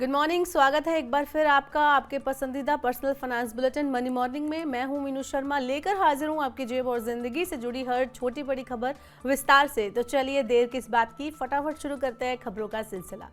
Good morning. स्वागत है एक बार फिर आपका आपके पसंदीदा personal finance bulletin money morning में। मैं हूं मीनू शर्मा, लेकर हाजिर हूं आपकी जेब और जिंदगी से जुड़ी हर छोटी बड़ी खबर विस्तार से। तो चलिए देर किस बात की, फटाफट शुरू करते हैं खबरों का सिलसिला।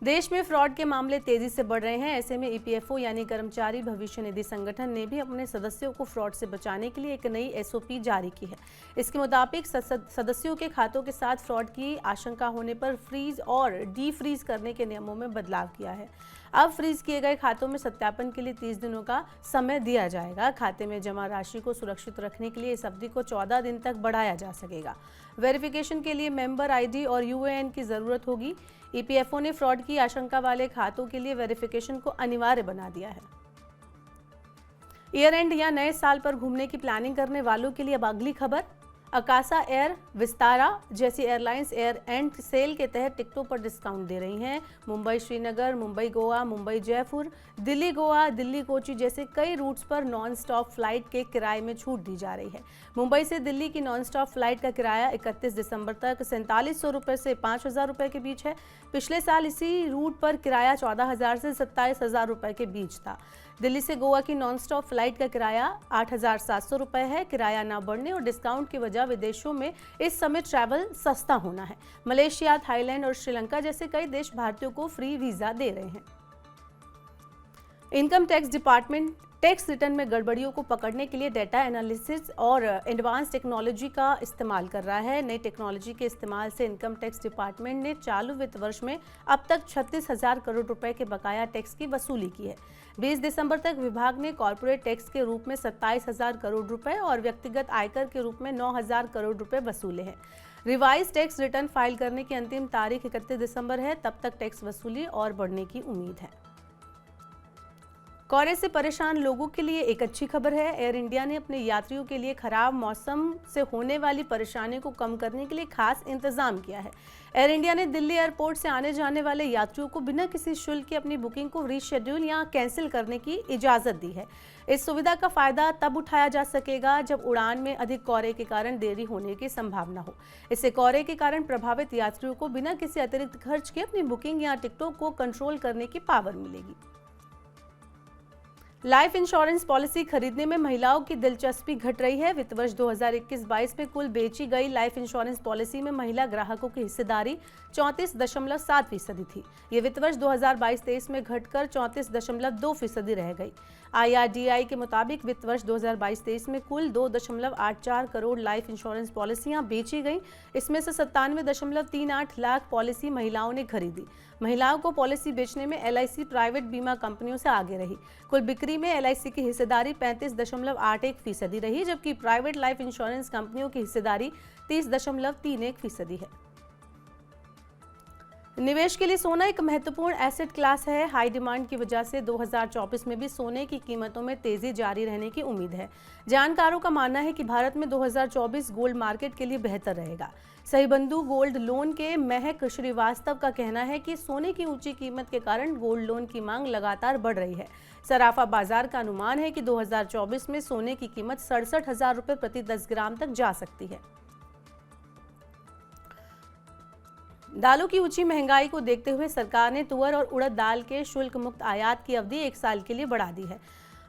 देश में फ्रॉड के मामले तेजी से बढ़ रहे हैं। ऐसे में ईपीएफओ यानी कर्मचारी भविष्य निधि संगठन ने भी अपने सदस्यों को फ्रॉड से बचाने के लिए एक नई एसओपी जारी की है। इसके मुताबिक सदस्यों के खातों के साथ फ्रॉड की आशंका होने पर फ्रीज और डी फ्रीज करने के नियमों में बदलाव किया है। अब फ्रीज किए गए खातों में सत्यापन के लिए 30 दिनों का समय दिया जाएगा। खाते में जमा राशि को सुरक्षित रखने के लिए इस अवधि को 14 दिन तक बढ़ाया जा सकेगा। वेरिफिकेशन के लिए मेंबर आईडी और यूएएन की जरूरत होगी। ईपीएफओ ने फ्रॉड की आशंका वाले खातों के लिए वेरिफिकेशन को अनिवार्य बना दिया है। ईयर एंड या नए साल पर घूमने की प्लानिंग करने वालों के लिए अब अगली खबर। अकासा एयर, विस्तारा जैसी एयरलाइंस एयर एंड सेल के तहत टिकटों पर डिस्काउंट दे रही हैं। मुंबई श्रीनगर, मुंबई गोवा, मुंबई जयपुर, दिल्ली गोवा, दिल्ली कोची जैसे कई रूट्स पर नॉन स्टॉप फ्लाइट के किराए में छूट दी जा रही है। मुंबई से दिल्ली की नॉन स्टॉप फ्लाइट का किराया 31 दिसंबर तक 4700 रुपये से 5000 रुपये के बीच है। पिछले साल इसी रूट पर किराया 14000 से 27000 रुपये के बीच था। दिल्ली से गोवा की नॉन स्टॉप फ्लाइट का किराया 8700 रुपये है। किराया न बढ़ने और डिस्काउंट की वजह विदेशों में इस समय ट्रैवल सस्ता होना है। मलेशिया, थाईलैंड और श्रीलंका जैसे कई देश भारतीयों को फ्री वीजा दे रहे हैं। Income tax department tax return में गड़बड़ियों को पकड़ने के लिए डेटा एनालिसिस और एडवांस टेक्नोलॉजी का इस्तेमाल कर रहा है। नई टेक्नोलॉजी के इस्तेमाल से इनकम टैक्स डिपार्टमेंट ने चालू वित्त वर्ष में अब तक 36,000 करोड़ रुपए के बकाया टैक्स की वसूली की है। 20 दिसंबर तक विभाग ने कॉर्पोरेट टैक्स के रूप में 27,000 करोड़ रुपए और व्यक्तिगत आयकर के रूप में 9,000 करोड़ रुपए वसूले हैं। रिवाइज टैक्स रिटर्न फाइल करने की अंतिम तारीख 31 दिसंबर है। तब तक टैक्स वसूली और बढ़ने की उम्मीद है। कोहरे से परेशान लोगों के लिए एक अच्छी खबर है। एयर इंडिया ने अपने यात्रियों के लिए खराब मौसम से होने वाली परेशानी को कम करने के लिए खास इंतजाम किया है। एयर इंडिया ने दिल्ली एयरपोर्ट से आने जाने वाले यात्रियों को बिना किसी शुल्क की अपनी बुकिंग को रीशेड्यूल या कैंसिल करने की इजाजत दी है। इस सुविधा का फायदा तब उठाया जा सकेगा जब उड़ान में अधिक कोहरे के कारण देरी होने की संभावना हो। इससे कोहरे के कारण प्रभावित यात्रियों को बिना किसी अतिरिक्त खर्च के अपनी बुकिंग या टिकटों को कंट्रोल करने की पावर मिलेगी। लाइफ इंश्योरेंस पॉलिसी खरीदने में महिलाओं की दिलचस्पी घट रही है। वित्त वर्ष 2021-22 में कुल बेची गई लाइफ इंश्योरेंस पॉलिसी में महिला ग्राहकों की हिस्सेदारी 34.7% थी। ये वित्त वर्ष 2022-23 में घटकर 34.2% रह गई। IRDAI के मुताबिक वित्त वर्ष 2022-23 में कुल 2.84 करोड़ लाइफ इंश्योरेंस पॉलिसियां बेची गईं। इसमें से 97.38 लाख पॉलिसी महिलाओं ने खरीदी। महिलाओं को पॉलिसी बेचने में LIC प्राइवेट बीमा कंपनियों से आगे रही। कुल बिक्री में LIC की हिस्सेदारी 35.81% रही, जबकि प्राइवेट लाइफ इंश्योरेंस कंपनियों की हिस्सेदारी 30.31% है। निवेश के लिए सोना एक महत्वपूर्ण एसेट क्लास है। हाई डिमांड की वजह से 2024 में भी सोने की कीमतों में तेजी जारी रहने की उम्मीद है। जानकारों का मानना है कि भारत में 2024 गोल्ड मार्केट के लिए बेहतर रहेगा। सही बंधु गोल्ड लोन के महक श्रीवास्तव का कहना है कि सोने की ऊंची कीमत के कारण गोल्ड लोन की मांग लगातार बढ़ रही है। सराफा बाजार का अनुमान है कि 2024 में सोने की कीमत 67,000 रुपये प्रति 10 ग्राम तक जा सकती है। दालों की ऊंची महंगाई को देखते हुए सरकार ने तुअर और उड़द दाल के शुल्क मुक्त आयात की अवधि 1 साल के लिए बढ़ा दी है।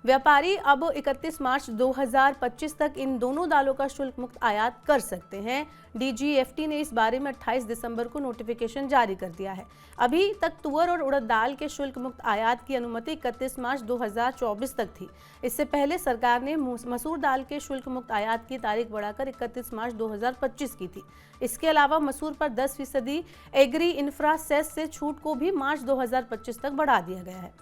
व्यापारी अब 31 मार्च 2025 तक इन दोनों दालों का शुल्क मुक्त आयात कर सकते हैं। DGFT ने इस बारे में 28 दिसंबर को नोटिफिकेशन जारी कर दिया है। अभी तक तुअर और उड़द दाल के शुल्क मुक्त आयात की अनुमति 31 मार्च 2024 तक थी। इससे पहले सरकार ने मसूर दाल के शुल्क मुक्त आयात की तारीख बढ़ाकर 31 मार्च 2025 की थी। इसके अलावा मसूर पर 10% एग्री इंफ्रा सेस से छूट को भी मार्च 2025 तक बढ़ा दिया गया है।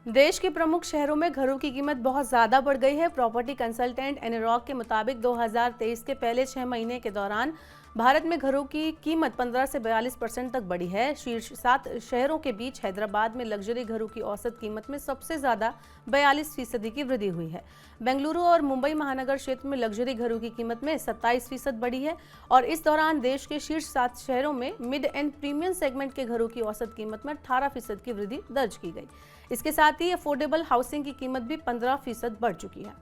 देश के प्रमुख शहरों में घरों की कीमत बहुत ज्यादा बढ़ गई है। प्रॉपर्टी कंसल्टेंट एनरॉक के मुताबिक 2023 के पहले 6 महीने के दौरान भारत में घरों की कीमत 15 से 42% तक बढ़ी है। शीर्ष 7 शहरों के बीच हैदराबाद में लग्जरी घरों की औसत कीमत में सबसे ज्यादा 42% की वृद्धि हुई है। बेंगलुरु और मुंबई महानगर क्षेत्र में लग्जरी घरों की कीमत में 27% बढ़ी है और इस दौरान देश के शीर्ष 7 शहरों में मिड एंड प्रीमियम सेगमेंट के घरों की औसत कीमत में 18% की वृद्धि दर्ज की गई। इसके साथ ही अफोर्डेबल हाउसिंग की कीमत भी 15% बढ़ चुकी है।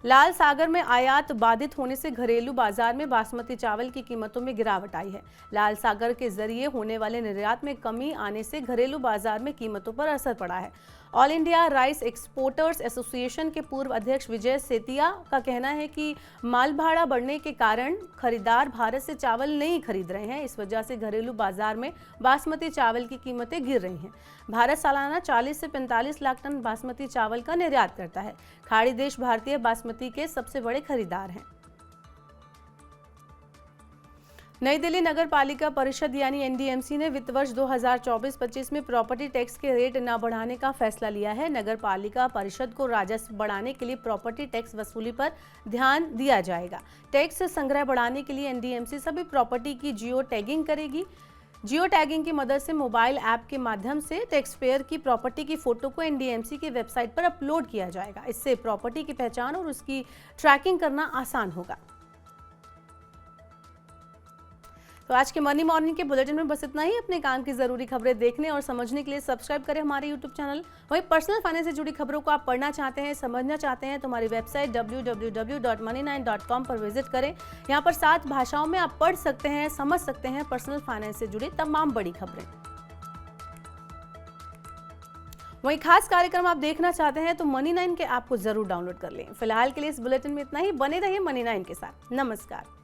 लाल सागर में आयात बाधित होने से घरेलू बाजार में बासमती चावल की कीमतों में गिरावट आई है। लाल सागर के जरिए होने वाले निर्यात में कमी आने से घरेलू बाजार में कीमतों पर असर पड़ा है। All India rice exporters association के पूर्व अध्यक्ष विजय सेतिया का कहना है कि माल भाड़ा बढ़ने के कारण खरीदार भारत से चावल नहीं खरीद रहे हैं। इस वजह से घरेलू बाजार में बासमती चावल की कीमतें गिर रही हैं। भारत सालाना 40 से 45 लाख टन बासमती चावल का निर्यात करता है। खाड़ी देश भारतीय बासमती के सबसे बड़े खरीदार हैं। नई दिल्ली नगर पालिका परिषद यानी एनडीएमसी ने वित्त वर्ष 2024-25 में प्रॉपर्टी टैक्स के रेट न बढ़ाने का फैसला लिया है। नगर पालिका परिषद को राजस्व बढ़ाने के लिए प्रॉपर्टी टैक्स वसूली पर ध्यान दिया जाएगा। टैक्स संग्रह बढ़ाने के लिए एनडीएमसी सभी प्रॉपर्टी की जियो टैगिंग करेगी। जियो टैगिंग की मदद से मोबाइल ऐप के माध्यम से टैक्स पेयर की प्रॉपर्टी की फोटो को एनडीएमसी की वेबसाइट पर अपलोड किया जाएगा। इससे प्रॉपर्टी की पहचान और उसकी ट्रैकिंग करना आसान होगा। तो आज के मनी मॉर्निंग के बुलेटिन में बस इतना ही। अपने काम की जरूरी खबरें देखने और समझने के लिए सब्सक्राइब करें हमारे यूट्यूब चैनल। वहीं पर्सनल फाइनेंस से जुड़ी खबरों को आप पढ़ना चाहते हैं, समझना चाहते हैं तो हमारी वेबसाइट www.money9.com पर विजिट करें। यहाँ पर 7 भाषाओं में आप पढ़ सकते हैं, समझ सकते हैं पर्सनल फाइनेंस से जुड़ी तमाम बड़ी खबरें। वहीं खास कार्यक्रम आप देखना चाहते हैं तो मनी 9 के ऐप को जरूर डाउनलोड कर लें। फिलहाल के लिए इस बुलेटिन में इतना ही। बने रहिए मनी 9 के साथ। नमस्कार।